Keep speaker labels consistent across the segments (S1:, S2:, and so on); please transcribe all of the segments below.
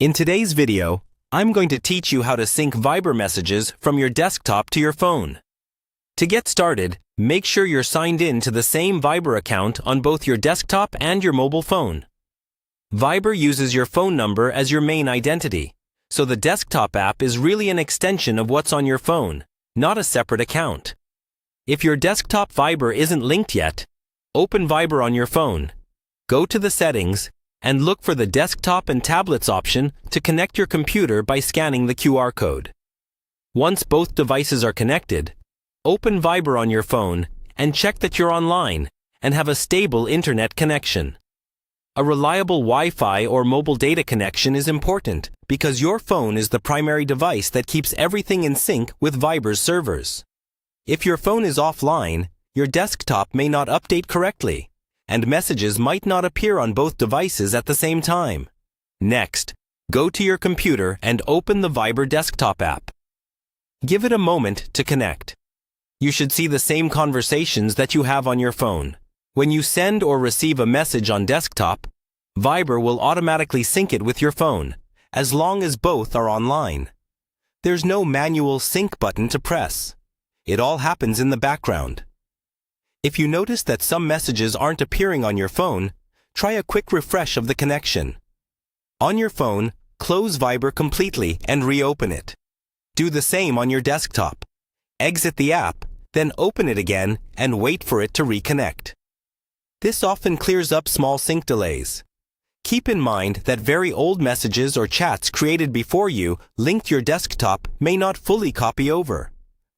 S1: In today's video, I'm going to teach you how to sync Viber messages from your desktop to your phone. To get started, make sure you're signed in to the same Viber account on both your desktop and your mobile phone. Viber uses your phone number as your main identity, so the desktop app is really an extension of what's on your phone, not a separate account. If your desktop Viber isn't linked yet, open Viber on your phone, go to the settings, and look for the desktop and tablets option to connect your computer by scanning the QR code. Once both devices are connected, open Viber on your phone and check that you're online and have a stable internet connection. A reliable Wi-Fi or mobile data connection is important because your phone is the primary device that keeps everything in sync with Viber's servers. If your phone is offline, your desktop may not update correctly, and messages might not appear on both devices at the same time. Next, go to your computer and open the Viber desktop app. Give it a moment to connect. You should see the same conversations that you have on your phone. When you send or receive a message on desktop, Viber will automatically sync it with your phone, as long as both are online. There's no manual sync button to press. It all happens in the background. If you notice that some messages aren't appearing on your phone, try a quick refresh of the connection. On your phone, close Viber completely and reopen it. Do the same on your desktop. Exit the app, then open it again and wait for it to reconnect. This often clears up small sync delays. Keep in mind that very old messages or chats created before you linked your desktop may not fully copy over.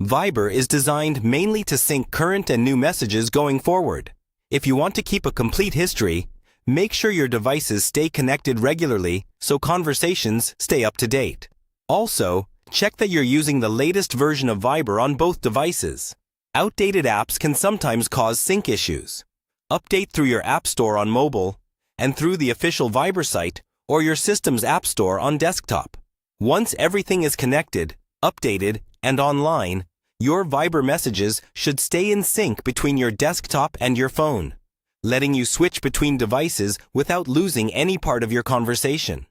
S1: Viber is designed mainly to sync current and new messages going forward. If you want to keep a complete history, make sure your devices stay connected regularly so conversations stay up to date. Also, check that you're using the latest version of Viber on both devices. Outdated apps can sometimes cause sync issues. Update through your App Store on mobile and through the official Viber site or your system's App Store on desktop. Once everything is connected, updated, and online, your Viber messages should stay in sync between your desktop and your phone, letting you switch between devices without losing any part of your conversation.